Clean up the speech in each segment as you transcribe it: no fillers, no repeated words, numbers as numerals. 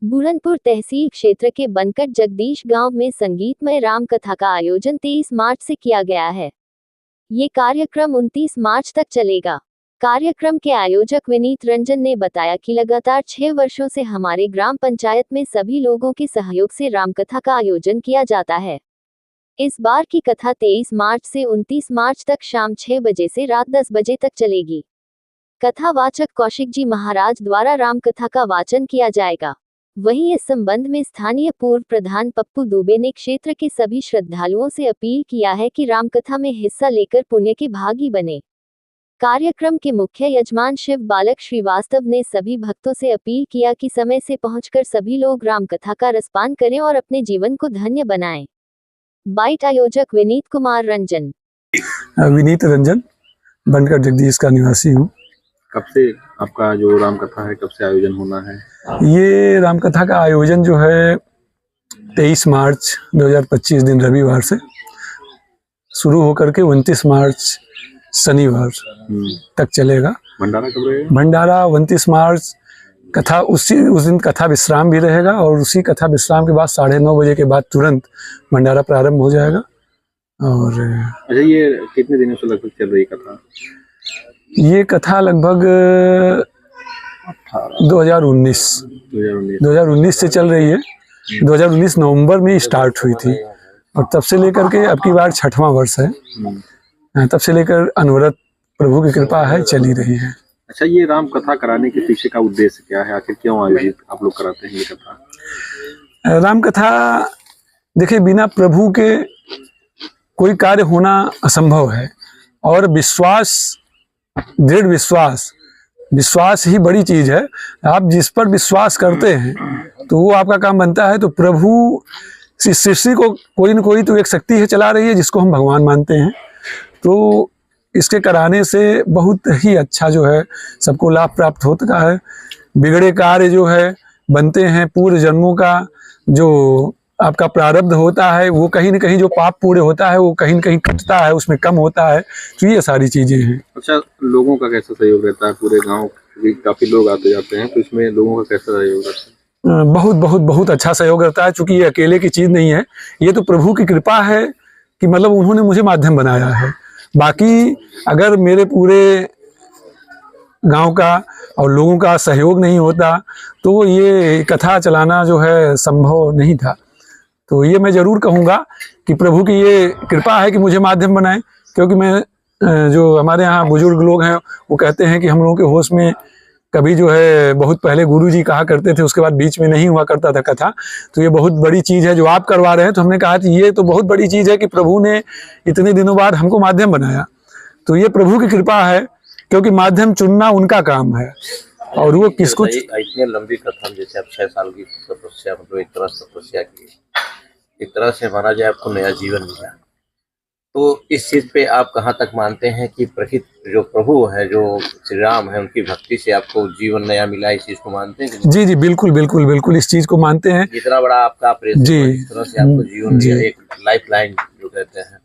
बुरहानपुर तहसील क्षेत्र के बनकट जगदीश गांव में संगीतमय राम कथा का आयोजन 23 मार्च से किया गया है। ये कार्यक्रम 29 मार्च तक चलेगा। कार्यक्रम के आयोजक विनीत रंजन ने बताया कि लगातार 6 वर्षों से हमारे ग्राम पंचायत में सभी लोगों के सहयोग से रामकथा का आयोजन किया जाता है। इस बार की कथा 23 मार्च से 29 मार्च तक शाम 6 बजे से रात 10 बजे तक चलेगी। कथावाचक कौशिक जी महाराज द्वारा रामकथा का वाचन किया जाएगा। वहीं इस संबंध में स्थानीय पूर्व प्रधान पप्पू दुबे ने क्षेत्र के सभी श्रद्धालुओं से अपील किया है कि रामकथा में हिस्सा लेकर पुण्य के भागी बने। कार्यक्रम के मुख्य यजमान शिव बालक श्रीवास्तव ने सभी भक्तों से अपील किया कि समय से पहुंचकर सभी लोग रामकथा का रसपान करें और अपने जीवन को धन्य बनाएं। बाइट आयोजक विनीत कुमार रंजन। विनीत रंजन, बनकट जगदीश का निवासी हूँ। कब से आपका जो रामकथा है, कब से आयोजन होना है? ये रामकथा का आयोजन जो है 23 मार्च 2025 दिन रविवार से शुरू होकर के 29 मार्च शनिवार तक चलेगा। भंडारा कब रहेगा? भंडारा 29 मार्च कथा उस दिन कथा विश्राम भी रहेगा और उसी कथा विश्राम के बाद 9:30 बजे के बाद तुरंत भंडारा प्रारंभ हो जाएगा। और अच्छा, ये कितने दिनों से लगभग चल रही कथा? ये कथा लगभग 2019 से चल रही है। 2019 नवंबर में स्टार्ट हुई थी और तब से लेकर के अब की बार 6वां वर्ष है। तब से लेकर अनवरत प्रभु की कृपा है, चली रही है। अच्छा, ये राम कथा कराने के पीछे का उद्देश्य क्या है? आखिर क्यों आयोजित आप लोग कराते हैं ये कथा? राम कथा देखिए, बिना प्रभु के कोई कार्य होना असंभव है और विश्वास, दृढ़ विश्वास ही बड़ी चीज है। आप जिस पर विश्वास करते हैं तो वो आपका काम बनता है। तो प्रभु सृष्टि को कोई न कोई तो एक शक्ति है चला रही है जिसको हम भगवान मानते हैं। तो इसके कराने से बहुत ही अच्छा जो है सबको लाभ प्राप्त होता है। बिगड़े कार्य जो है बनते हैं, पूर्व जन्मों का जो आपका प्रारब्ध होता है वो कहीं न कहीं जो पाप पूरे होता है वो कहीं न कहीं कटता है, उसमें कम होता है। तो ये सारी चीजें हैं। अच्छा, लोगों का कैसा सहयोग रहता है? पूरे गांव के काफी लोग आते जाते हैं, तो इसमें लोगों का कैसा सहयोग रहता है? बहुत अच्छा सहयोग रहता है। चूंकि ये अकेले की चीज नहीं है, ये तो प्रभु की कृपा है कि मतलब उन्होंने मुझे माध्यम बनाया है। बाकी अगर मेरे पूरे गांव का और लोगों का सहयोग नहीं होता तो ये कथा चलाना जो है संभव नहीं था। तो ये मैं जरूर कहूँगा कि प्रभु की ये कृपा है कि मुझे माध्यम बनाए। क्योंकि मैं जो हमारे यहाँ बुजुर्ग लोग हैं वो कहते हैं कि हम लोगों के होश में कभी जो है बहुत पहले गुरुजी कहा करते थे, उसके बाद बीच में नहीं हुआ करता था कथा। तो ये बहुत बड़ी चीज़ है जो आप करवा रहे हैं। तो हमने कहा कि ये तो बहुत बड़ी चीज़ है कि प्रभु ने इतने दिनों बाद हमको माध्यम बनाया। तो ये प्रभु की कृपा है, क्योंकि माध्यम चुनना उनका काम है और वो किसको। इतनी लंबी कथा, जैसे आप 6 साल की तपस्या, मतलब एक तरह से तपस्या की, एक तरह से माना जाए आपको नया जीवन मिला। तो इस चीज पे आप कहाँ तक मानते हैं कि प्रकृति जो प्रभु है, जो श्री राम है, उनकी भक्ति से आपको जीवन नया मिला, इस चीज को मानते हैं? जी, बिल्कुल इस चीज को मानते हैं। जितना बड़ा आपका ऑपरेशन जी, इस तरह से आपको जीवन मिला, एक लाइफ लाइन जो कहते हैं।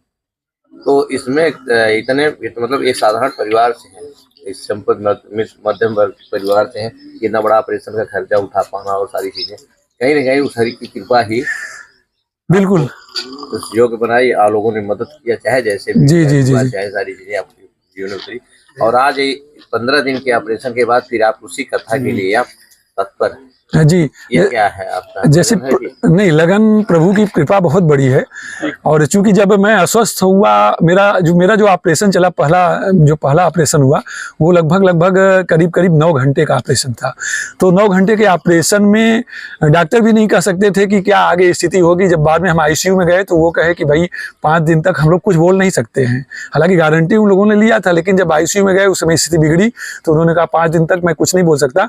तो इसमें इतने मतलब एक साधारण परिवार से है, इस संपन्न मध्यम वर्ग परिवार से है, इतना बड़ा ऑपरेशन का खर्चा उठा पाना और सारी चीजें कहीं न कहीं उस हरि की कृपा ही बिल्कुल उस योग बनाई और लोगों ने मदद किया, चाहे जैसे भी जी चाहे सारी चीजें आपके जीवन में उतरी। और आज 15 दिन के ऑपरेशन के बाद फिर आप उसी कथा के लिए आप तत्पर जी। ये क्या है आपका? जैसे नहीं, लगन प्रभु की कृपा बहुत बड़ी है। और चूंकि जब मैं अस्वस्थ हुआ, मेरा जो ऑपरेशन चला, पहला ऑपरेशन हुआ वो लगभग करीब 9 घंटे का ऑपरेशन था। तो 9 घंटे के ऑपरेशन में डॉक्टर भी नहीं कह सकते थे कि क्या आगे स्थिति होगी। जब बाद में हम आईसीयू में गए तो वो कहे कि भाई 5 दिन तक हम लोग कुछ बोल नहीं सकते हैं। हालांकि गारंटी उन लोगों ने लिया था, लेकिन जब आईसीयू में गए उस समय स्थिति बिगड़ी तो उन्होंने कहा 5 दिन तक मैं कुछ नहीं बोल सकता।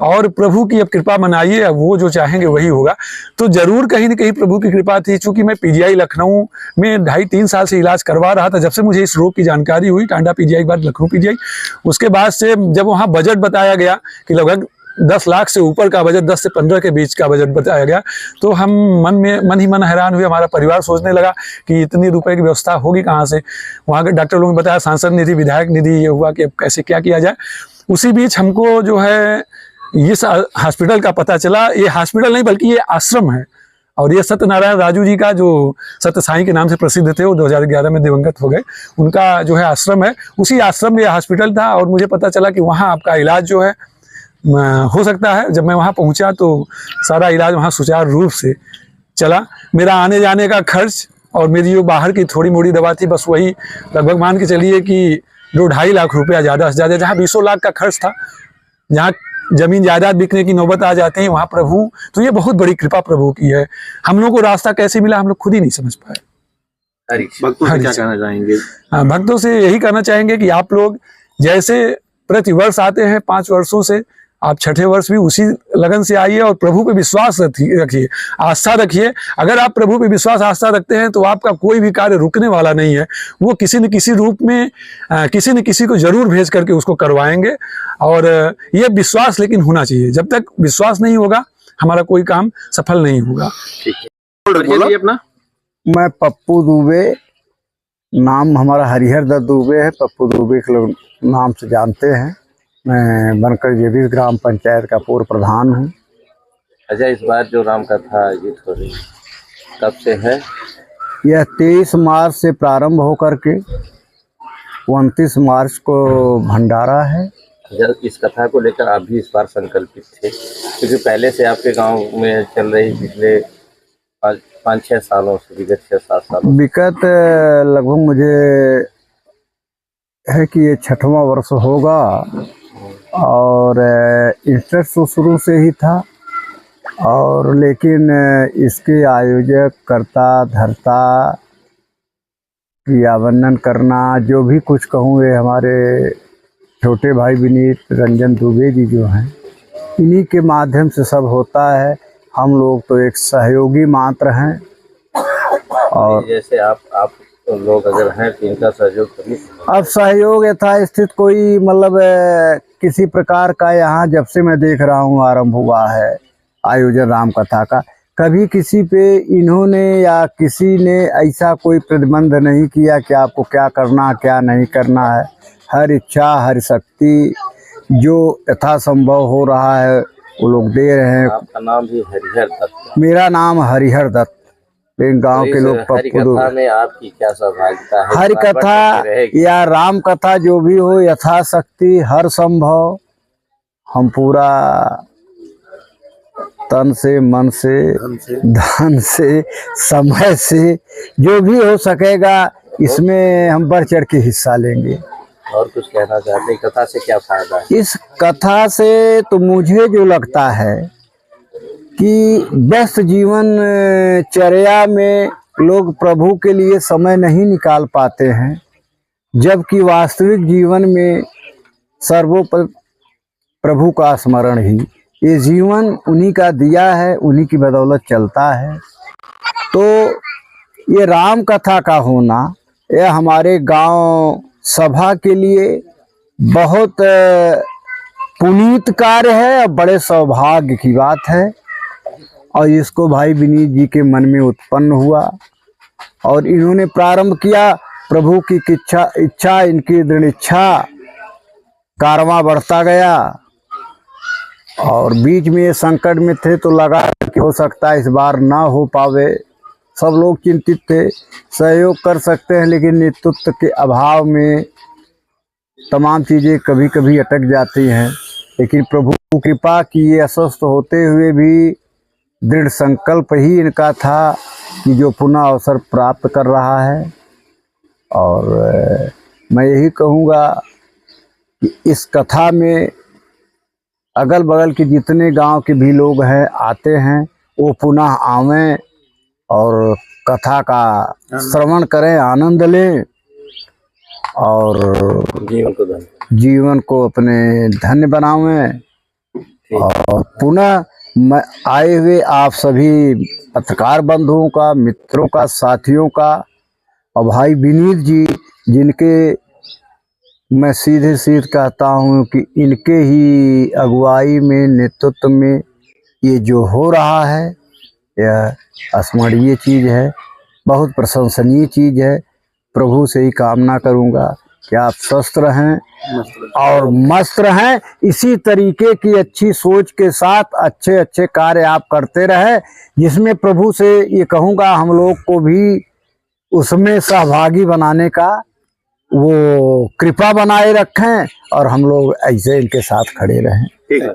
और प्रभु की अब कृपा मनाइए, अब वो जो चाहेंगे वही होगा। तो जरूर कहीं न कहीं प्रभु की कृपा थी। चूंकि मैं पीजीआई लखनऊ में 2.5-3 साल से इलाज करवा रहा था, जब से मुझे इस रोग की जानकारी हुई, टांडा पीजीआई के बाद लखनऊ पीजीआई, उसके बाद से जब वहाँ बजट बताया गया कि लगभग 10 लाख से ऊपर का बजट, 10 से 15 के बीच का बजट बताया गया, तो हम मन ही मन हैरान हुए। हमारा परिवार सोचने लगा कि इतनी रुपए की व्यवस्था होगी कहाँ से। वहाँ के डॉक्टर लोगों ने बताया सांसद निधि, विधायक निधि, ये हुआ कि कैसे क्या किया जाए। उसी बीच हमको जो है इस हॉस्पिटल का पता चला। ये हॉस्पिटल नहीं बल्कि ये आश्रम है, और ये सत्यनारायण राजू जी का, जो सत्य साईं के नाम से प्रसिद्ध थे, वो 2011 में दिवंगत हो गए, उनका जो है आश्रम है, उसी आश्रम में यह हॉस्पिटल था। और मुझे पता चला कि वहाँ आपका इलाज जो है हो सकता है। जब मैं वहाँ पहुँचा तो सारा इलाज वहाँ सुचारू रूप से चला। मेरा आने जाने का खर्च और मेरी जो बाहर की थोड़ी मोड़ी दवा थी, बस वही लगभग मान के चलिए कि 2-2.5 लाख रुपया ज़्यादा से ज़्यादा। जहाँ 20 लाख का खर्च था, जहाँ जमीन जायदाद बिकने की नौबत आ जाती है, वहाँ प्रभु, तो ये बहुत बड़ी कृपा प्रभु की है। हम लोग को रास्ता कैसे मिला हम लोग खुद ही नहीं समझ पाए। भक्तों से क्या कहना चाहेंगे? हाँ, भक्तों से यही कहना चाहेंगे कि आप लोग जैसे प्रति वर्ष आते हैं 5 वर्षों से, आप छठे वर्ष भी उसी लगन से आइए और प्रभु पे विश्वास रखिए, आस्था रखिए। अगर आप प्रभु पे विश्वास आस्था रखते हैं तो आपका कोई भी कार्य रुकने वाला नहीं है। वो किसी न किसी रूप में किसी न किसी को जरूर भेज करके उसको करवाएंगे। और ये विश्वास लेकिन होना चाहिए। जब तक विश्वास नहीं होगा हमारा कोई काम सफल नहीं होगा। ठीक है, बोलिए अपना। मैं पप्पू दुबे, नाम हमारा हरिहर दत्त दुबे है, पप्पू दुबे के लोग नाम से जानते हैं। मैं बनकर जेबीस ग्राम पंचायत का पूर्व प्रधान हूँ। अच्छा, इस बार जो राम कथा आयोजित हो रही कब से है? यह 23 मार्च से प्रारंभ होकर के 29 मार्च को भंडारा है। इस कथा को लेकर आप भी इस बार संकल्पित थे, क्योंकि पहले से आपके गांव में चल रही पिछले 5-6 सालों से, विगत 6-7 सालों विगत लगभग मुझे है कि ये 6वां वर्ष होगा। और इंटरेस्ट तो शुरू से ही था, और लेकिन इसके आयोजक, करता धरता, क्रियान्वयन करना, जो भी कुछ कहूँ, ये हमारे छोटे भाई विनीत रंजन दुबे जी जो हैं, इन्हीं के माध्यम से सब होता है। हम लोग तो एक सहयोगी मात्र हैं। और जैसे आप लोग अगर हैं तो इनका सहयोग करिए। अब सहयोग यथास्थित कोई मतलब किसी प्रकार का यहाँ जब से मैं देख रहा हूँ आरंभ हुआ है आयोजन राम कथा का, कभी किसी पे इन्होंने या किसी ने ऐसा कोई प्रतिबंध नहीं किया कि आपको क्या करना क्या नहीं करना है। हर इच्छा, हर शक्ति जो यथासंभव हो रहा है वो लोग दे रहे हैं। आपका नाम भी हरिहर दत्त? मेरा नाम हरिहर दत्त। गांव के लोग पप्पू दुबे। में आपकी क्या सहभागिता है? हरि कथा या राम कथा जो भी हो, यथाशक्ति, हर संभव हम पूरा तन से, मन से, धन से, समय से, जो भी हो सकेगा इसमें हम बढ़ चढ़ के हिस्सा लेंगे। और कुछ कहना चाहते हैं? कथा से क्या फायदा है? इस कथा से तो मुझे जो लगता है कि व्यस्त जीवन चर्या में लोग प्रभु के लिए समय नहीं निकाल पाते हैं, जबकि वास्तविक जीवन में सर्वोपरि प्रभु का स्मरण ही, ये जीवन उन्हीं का दिया है, उन्हीं की बदौलत चलता है। तो ये राम कथा का होना यह हमारे गांव सभा के लिए बहुत पुनीत कार्य है और बड़े सौभाग्य की बात है। और इसको भाई विनीत जी के मन में उत्पन्न हुआ और इन्होंने प्रारंभ किया। प्रभु की इच्छा, इनकी दृढ़ इच्छा, कारवां बढ़ता गया। और बीच में ये संकट में थे तो लगा कि हो सकता है इस बार ना हो पावे। सब लोग चिंतित थे, सहयोग कर सकते हैं लेकिन नेतृत्व के अभाव में तमाम चीज़ें कभी कभी अटक जाती हैं। लेकिन प्रभु की कृपा की ये अस्वस्थ होते हुए भी दृढ़ संकल्प ही इनका था कि जो पुनः अवसर प्राप्त कर रहा है। और मैं यही कहूँगा कि इस कथा में अगल बगल के जितने गांव के भी लोग हैं आते हैं, वो पुनः आवें और कथा का श्रवण करें, आनंद लें और जीवन को अपने धन्य बनावें। और पुनः मैं आए हुए आप सभी पत्रकार बंधुओं का, मित्रों का, साथियों का और भाई विनीत जी, जिनके मैं सीधे सीधे कहता हूँ कि इनके ही अगुवाई में, नेतृत्व में ये जो हो रहा है यह स्मरणीय चीज़ है, बहुत प्रशंसनीय चीज़ है। प्रभु से ही कामना करूँगा कि आप स्वस्थ रहें और मस्त रहें। इसी तरीके की अच्छी सोच के साथ अच्छे अच्छे कार्य आप करते रहे, जिसमें प्रभु से ये कहूँगा हम लोग को भी उसमें सहभागी बनाने का वो कृपा बनाए रखें और हम लोग ऐसे इनके साथ खड़े रहें। ठीक है।